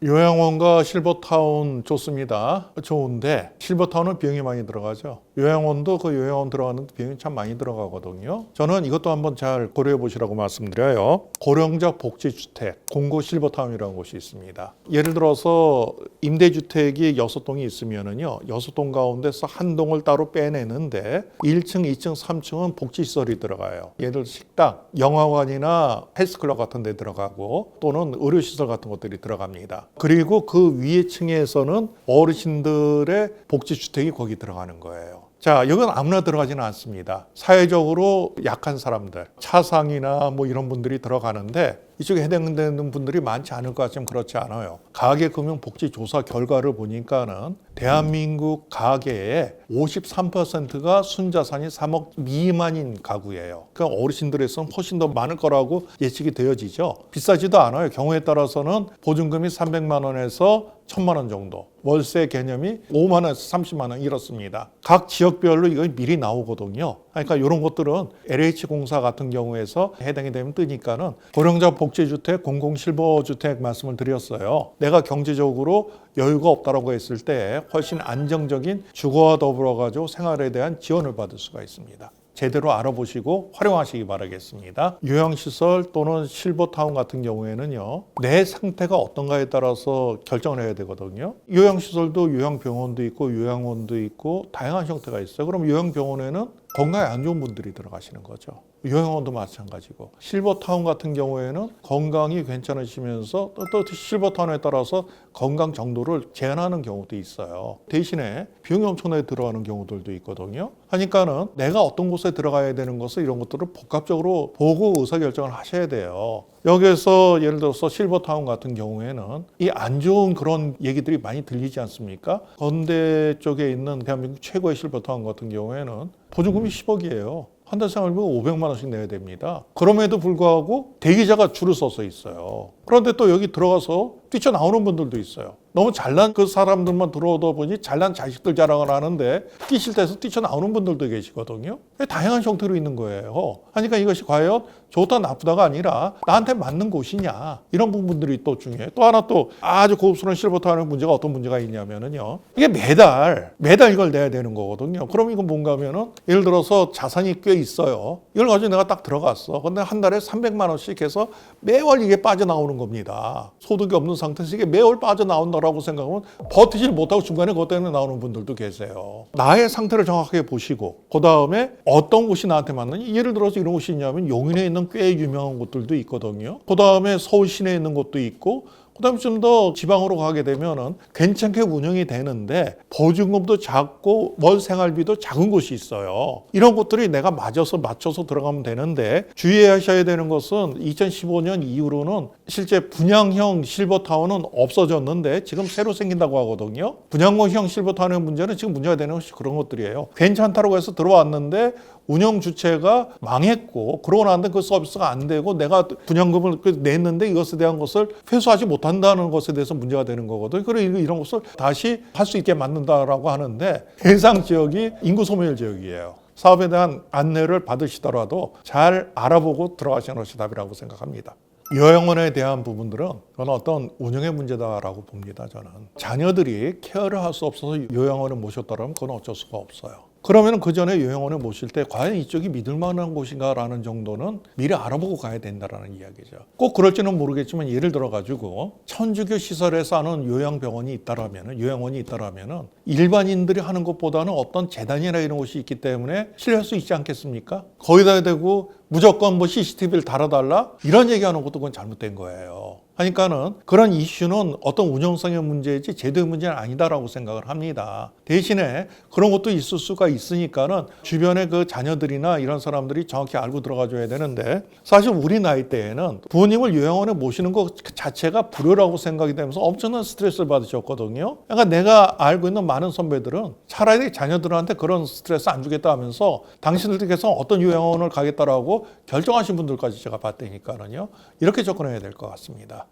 요양원과 실버타운 좋습니다. 좋은데 실버타운은 비용이 많이 들어가죠. 요양원도 그 요양원 들어가는데 비용이 참 많이 들어가거든요. 저는 이것도 한번 잘 고려해 보시라고 말씀드려요. 고령자 복지주택 공고 실버타운이라는 곳이 있습니다. 예를 들어서 임대주택이 6동이 있으면은요, 6동 가운데서 한 동을 따로 빼내는데 1층, 2층, 3층은 복지시설이 들어가요. 예를 들어 식당, 영화관이나 헬스클럽 같은 데 들어가고 또는 의료시설 같은 것들이 들어갑니다. 그리고 그 위에 층에서는 어르신들의 복지주택이 거기 들어가는 거예요. 자, 이건 아무나 들어가지는 않습니다. 사회적으로 약한 사람들, 차상이나 뭐 이런 분들이 들어가는데 이쪽에 해당되는 분들이 많지 않을 것 같지만 그렇지 않아요. 가계금융복지조사 결과를 보니까는 대한민국 가계의 53%가 순자산이 3억 미만인 가구예요. 그러니까 어르신들에서는 훨씬 더 많을 거라고 예측이 되어지죠. 비싸지도 않아요. 경우에 따라서는 보증금이 300만 원에서 1000만 원 정도, 월세 개념이 5만 원에서 30만 원 이렇습니다. 각 지역별로 이거 미리 나오거든요. 그러니까 이런 것들은 LH공사 같은 경우에서 해당이 되면 뜨니까는 고령자 복지주택, 공공실버주택 말씀을 드렸어요. 내가 경제적으로 여유가 없다라고 했을 때 훨씬 안정적인 주거와 더불어 가지고 생활에 대한 지원을 받을 수가 있습니다. 제대로 알아보시고 활용하시기 바라겠습니다. 요양시설 또는 실버타운 같은 경우에는요, 내 상태가 어떤가에 따라서 결정을 해야 되거든요. 요양시설도 요양병원도 있고 요양원도 있고 다양한 형태가 있어요. 그럼 요양병원에는 건강에 안 좋은 분들이 들어가시는 거죠. 요양원도 마찬가지고 실버타운 같은 경우에는 건강이 괜찮으시면서 또 실버타운에 따라서 건강 정도를 제한하는 경우도 있어요. 대신에 비용이 엄청나게 들어가는 경우들도 있거든요. 하니까는 내가 어떤 곳에 들어가야 되는 것을 이런 것들을 복합적으로 보고 의사결정을 하셔야 돼요. 여기에서 예를 들어서 실버타운 같은 경우에는 이 안 좋은 그런 얘기들이 많이 들리지 않습니까? 건대 쪽에 있는 대한민국 최고의 실버타운 같은 경우에는 보증금이 10억이에요. 한 달 생활비가 500만 원씩 내야 됩니다. 그럼에도 불구하고 대기자가 줄을 서서 있어요. 그런데 또 여기 들어가서 뛰쳐나오는 분들도 있어요. 너무 잘난 그 사람들만 들어오다 보니 잘난 자식들 자랑을 하는데 뛰실 때서 뛰쳐나오는 분들도 계시거든요. 다양한 형태로 있는 거예요. 하니까 이것이 과연 좋다 나쁘다가 아니라 나한테 맞는 곳이냐, 이런 부분들이 또 중요해요. 또 하나 또 아주 고급스러운 실버타운의 문제가 어떤 문제가 있냐면은요, 이게 매달 이걸 내야 되는 거거든요. 그럼 이건 뭔가 하면은 예를 들어서 자산이 꽤 있어요. 이걸 가지고 내가 딱 들어갔어. 근데 한 달에 300만 원씩 해서 매월 이게 빠져나오는 겁니다. 소득이 없는 상태에서 이게 매월 빠져나온다라고 생각하면 버티질 못하고 중간에 그것 때문에 나오는 분들도 계세요. 나의 상태를 정확하게 보시고 그 다음에 어떤 곳이 나한테 맞느냐. 예를 들어서 이런 곳이 있냐면 용인에 있는 꽤 유명한 곳들도 있거든요. 그 다음에 서울 시내에 있는 곳도 있고 그다음에 좀 더 지방으로 가게 되면은 괜찮게 운영이 되는데 보증금도 작고 월 생활비도 작은 곳이 있어요. 이런 것들이 내가 맞춰서 들어가면 되는데 주의하셔야 되는 것은 2015년 이후로는 실제 분양형 실버타운은 없어졌는데 지금 새로 생긴다고 하거든요. 분양형 실버타운의 문제는 지금 문제가 되는 것이 그런 것들이에요. 괜찮다고 해서 들어왔는데 운영 주체가 망했고 그러고 나는데 그 서비스가 안 되고 내가 분양금을 냈는데 이것에 대한 것을 회수하지 못한다는 것에 대해서 문제가 되는 거거든요. 그리고 이런 것을 다시 할 수 있게 만든다라고 하는데 해당 지역이 인구 소멸 지역이에요. 사업에 대한 안내를 받으시더라도 잘 알아보고 들어가시는 것이 답이라고 생각합니다. 요양원에 대한 부분들은 저는 어떤 운영의 문제다라고 봅니다. 저는 자녀들이 케어를 할 수 없어서 요양원에 모셨다면 그건 어쩔 수가 없어요. 그러면 그 전에 요양원에 모실 때 과연 이쪽이 믿을 만한 곳인가라는 정도는 미리 알아보고 가야 된다라는 이야기죠. 꼭 그럴지는 모르겠지만 예를 들어 가지고 천주교 시설에서 하는 요양병원이 있다라면은 요양원이 있다라면은 일반인들이 하는 것보다는 어떤 재단이나 이런 곳이 있기 때문에 신뢰할 수 있지 않겠습니까? 거기다 대고 무조건 뭐 CCTV를 달아달라 이런 얘기하는 것도 그건 잘못된 거예요. 그러니까는 그런 이슈는 어떤 운영성의 문제이지 제도의 문제는 아니다라고 생각을 합니다. 대신에 그런 것도 있을 수가 있으니까는 주변에 그 자녀들이나 이런 사람들이 정확히 알고 들어가줘야 되는데 사실 우리 나이 때에는 부모님을 요양원에 모시는 것 자체가 불효라고 생각이 되면서 엄청난 스트레스를 받으셨거든요. 그러니까 내가 알고 있는 많은 선배들은 차라리 자녀들한테 그런 스트레스 안 주겠다 하면서 당신들께서 어떤 요양원을 가겠다라고 결정하신 분들까지 제가 봤다니까는요. 이렇게 접근해야 될 것 같습니다.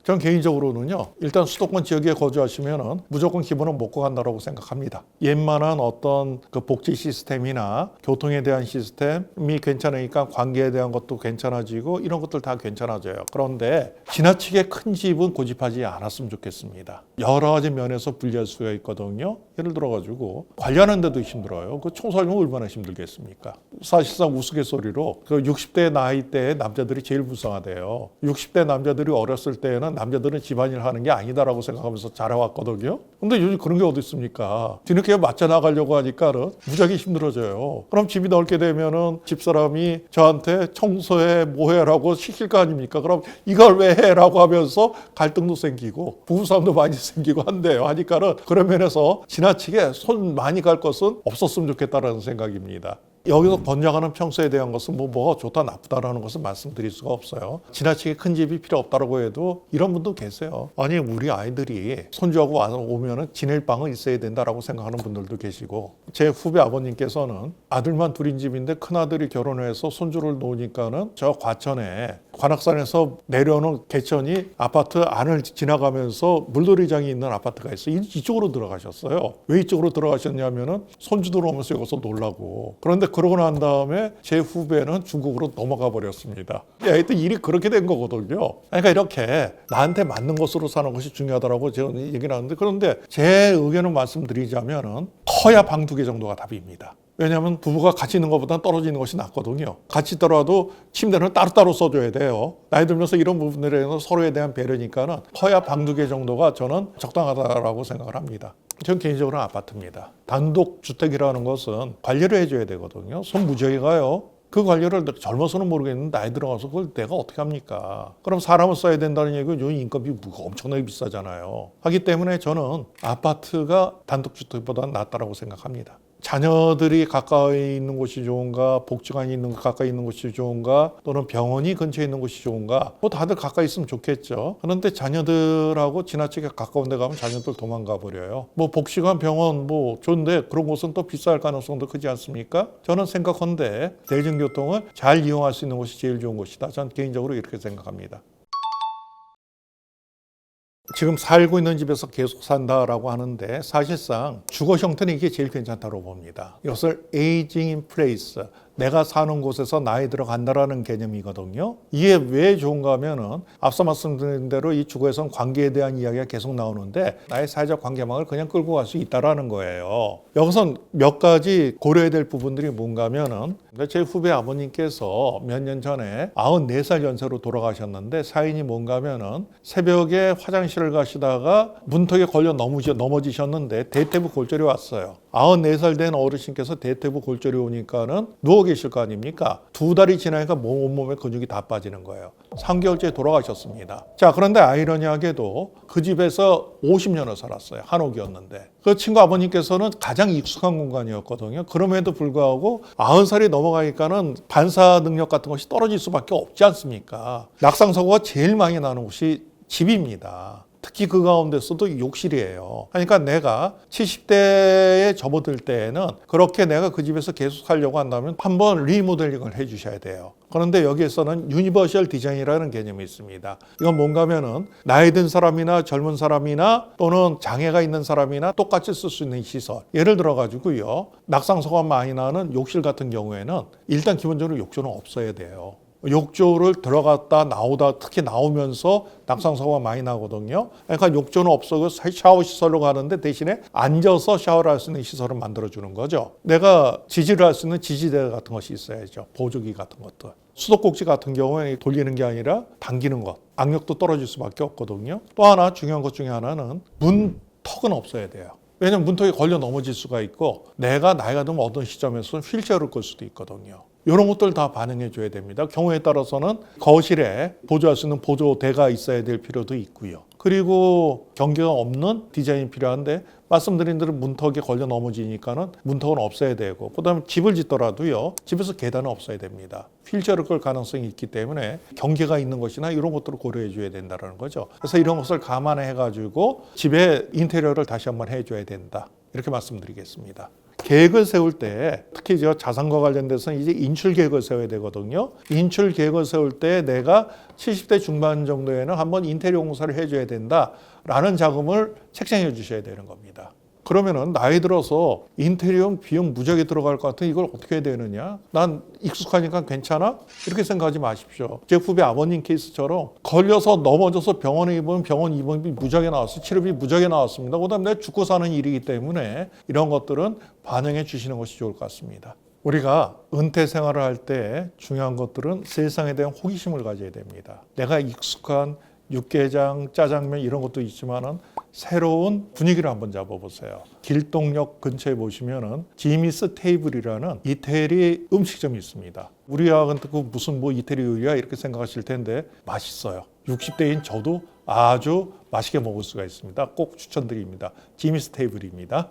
전 개인적으로는요, 일단 수도권 지역에 거주하시면은 무조건 기본은 먹고 간다고 생각합니다. 웬만한 어떤 그 복지 시스템이나 교통에 대한 시스템이 괜찮으니까 관계에 대한 것도 괜찮아지고 이런 것들 다 괜찮아져요. 그런데 지나치게 큰 집은 고집하지 않았으면 좋겠습니다. 여러 가지 면에서 불리할 수가 있거든요. 예를 들어가지고 관리하는 데도 힘들어요. 그 청소하려면 얼마나 힘들겠습니까? 사실상 우스갯소리로 그 60대 나이 때 남자들이 제일 불쌍하대요. 60대 남자들이 어렸을 때는 남자들은 집안일 하는 게 아니다라고 생각하면서 자라왔거든요. 근데 요즘 그런 게 어디 있습니까? 뒤늦게 맞춰 나가려고 하니까는 무지하게 힘들어져요. 그럼 집이 넓게 되면은 집사람이 저한테 청소해 뭐해라고 시킬 거 아닙니까? 그럼 이걸 왜 해라고 하면서 갈등도 생기고 부부싸움도 많이 생기고 한대요. 하니까는 그런 면에서 지나치게 손 많이 갈 것은 없었으면 좋겠다라는 생각입니다. 여기서 번져가는 평수에 대한 것은 뭐가 좋다 나쁘다라는 것은 말씀드릴 수가 없어요. 지나치게 큰 집이 필요 없다고 해도 이런 분도 계세요. 아니 우리 아이들이 손주하고 오면은 지낼 방은 있어야 된다라고 생각하는 분들도 계시고 제 후배 아버님께서는 아들만 둘인 집인데 큰아들이 결혼해서 손주를 놓으니까는 저 과천에 관악산에서 내려오는 개천이 아파트 안을 지나가면서 물놀이장이 있는 아파트가 있어요. 이쪽으로 들어가셨어요. 왜 이쪽으로 들어가셨냐면은 손주들 오면서 여기서 놀라고. 그런데 그러고 난 다음에 제 후배는 중국으로 넘어가 버렸습니다. 하여튼 일이 그렇게 된 거거든요. 그러니까 이렇게 나한테 맞는 것으로 사는 것이 중요하다고 제가 얘기를 하는데 그런데 제 의견을 말씀드리자면은 커야 방 2개 정도가 답입니다. 왜냐하면 부부가 같이 있는 것보다 떨어지는 것이 낫거든요. 같이 있더라도 침대는 따로따로 써줘야 돼요. 나이 들면서 이런 부분들에는 서로에 대한 배려니까는 커야 방 2개 정도가 저는 적당하다라고 생각을 합니다. 전 개인적으로는 아파트입니다. 단독주택이라는 것은 관리를 해줘야 되거든요. 손 무지하게 가요. 그 관리를 젊어서는 모르겠는데 나이 들어가서 그걸 내가 어떻게 합니까? 그럼 사람을 써야 된다는 얘기는 요즘 인건비 엄청나게 비싸잖아요. 하기 때문에 저는 아파트가 단독주택보다는 낫다라고 생각합니다. 자녀들이 가까이 있는 곳이 좋은가, 복지관이 있는 가까이 있는 곳이 좋은가, 또는 병원이 근처에 있는 곳이 좋은가, 뭐 다들 가까이 있으면 좋겠죠. 그런데 자녀들하고 지나치게 가까운 데 가면 자녀들 도망가 버려요. 뭐 복지관, 병원 뭐 좋은데 그런 곳은 또 비쌀 가능성도 크지 않습니까? 저는 생각한데 대중교통을 잘 이용할 수 있는 곳이 제일 좋은 곳이다. 저는 개인적으로 이렇게 생각합니다. 지금 살고 있는 집에서 계속 산다라고 하는데 사실상 주거 형태는 이게 제일 괜찮다고 봅니다. 이것을 에이징 인 플레이스, 내가 사는 곳에서 나이 들어간다라는 개념이거든요. 이게 왜 좋은가 하면은 앞서 말씀드린 대로 이 주거에서는 관계에 대한 이야기가 계속 나오는데 나의 사회적 관계망을 그냥 끌고 갈 수 있다라는 거예요. 여기서 몇 가지 고려해야 될 부분들이 뭔가 하면은 제 후배 아버님께서 몇 년 전에 94살 연세로 돌아가셨는데 사인이 뭔가 하면은 새벽에 화장실을 가시다가 문턱에 걸려 넘어지셨는데 대퇴부 골절이 왔어요. 94살 된 어르신께서 대퇴부 골절이 오니까는 누워 계실 거 아닙니까? 2달이 지나니까 온몸에 근육이 다 빠지는 거예요. 3개월째 돌아가셨습니다. 자, 그런데 아이러니하게도 그 집에서 50년을 살았어요. 한옥이었는데. 그 친구 아버님께서는 가장 익숙한 공간이었거든요. 그럼에도 불구하고 90살이 넘어가니까는 반사 능력 같은 것이 떨어질 수밖에 없지 않습니까? 낙상사고가 제일 많이 나는 곳이 집입니다. 특히 그 가운데서도 욕실이에요. 그러니까 내가 70대에 접어들 때에는 그렇게 내가 그 집에서 계속 살려고 한다면 한번 리모델링을 해주셔야 돼요. 그런데 여기에서는 유니버셜 디자인이라는 개념이 있습니다. 이건 뭔가 하면은 나이 든 사람이나 젊은 사람이나 또는 장애가 있는 사람이나 똑같이 쓸 수 있는 시설. 예를 들어 가지고요. 낙상사고가 많이 나는 욕실 같은 경우에는 일단 기본적으로 욕조는 없어야 돼요. 욕조를 들어갔다 나오다 특히 나오면서 낙상사고가 많이 나거든요. 그러니까 욕조는 없어서 샤워 시설로 가는데 대신에 앉아서 샤워를 할 수 있는 시설을 만들어주는 거죠. 내가 지지를 할 수 있는 지지대 같은 것이 있어야죠. 보조기 같은 것들. 수도꼭지 같은 경우에 돌리는 게 아니라 당기는 것. 악력도 떨어질 수밖에 없거든요. 또 하나 중요한 것 중에 하나는 문턱은 없어야 돼요. 왜냐하면 문턱에 걸려 넘어질 수가 있고 내가 나이가 들면 어떤 시점에서는 휠체어를 끌 수도 있거든요. 이런 것들 다 반영해 줘야 됩니다. 경우에 따라서는 거실에 보조할 수 있는 보조대가 있어야 될 필요도 있고요. 그리고 경계가 없는 디자인이 필요한데 말씀드린 대로 문턱에 걸려 넘어지니까는 문턱은 없어야 되고 그다음에 집을 짓더라도요. 집에서 계단은 없어야 됩니다. 휠체어를 끌 가능성이 있기 때문에 경계가 있는 것이나 이런 것들을 고려해 줘야 된다는 거죠. 그래서 이런 것을 감안해 가지고 집의 인테리어를 다시 한번 해 줘야 된다. 이렇게 말씀드리겠습니다. 계획을 세울 때 특히 저 자산과 관련돼서는 이제 인출 계획을 세워야 되거든요. 인출 계획을 세울 때 내가 70대 중반 정도에는 한번 인테리어 공사를 해줘야 된다라는 자금을 책정해 주셔야 되는 겁니다. 그러면은 나이 들어서 인테리어 비용 무지하게 들어갈 것 같은 이걸 어떻게 해야 되느냐? 난 익숙하니까 괜찮아? 이렇게 생각하지 마십시오. 제 후배 아버님 케이스처럼 걸려서 넘어져서 병원에 입으면 병원 입원비 무지하게 나왔어요. 치료비 무지하게 나왔습니다. 그다음에 내가 죽고 사는 일이기 때문에 이런 것들은 반영해 주시는 것이 좋을 것 같습니다. 우리가 은퇴 생활을 할 때 중요한 것들은 세상에 대한 호기심을 가져야 됩니다. 내가 익숙한 육개장, 짜장면 이런 것도 있지만은 새로운 분위기를 한번 잡아보세요. 길동역 근처에 보시면은 지미스 테이블이라는 이태리 음식점이 있습니다. 우리하고는 무슨 이태리 요리야 이렇게 생각하실 텐데 맛있어요. 60대인 저도 아주 맛있게 먹을 수가 있습니다. 꼭 추천드립니다. 지미스 테이블입니다.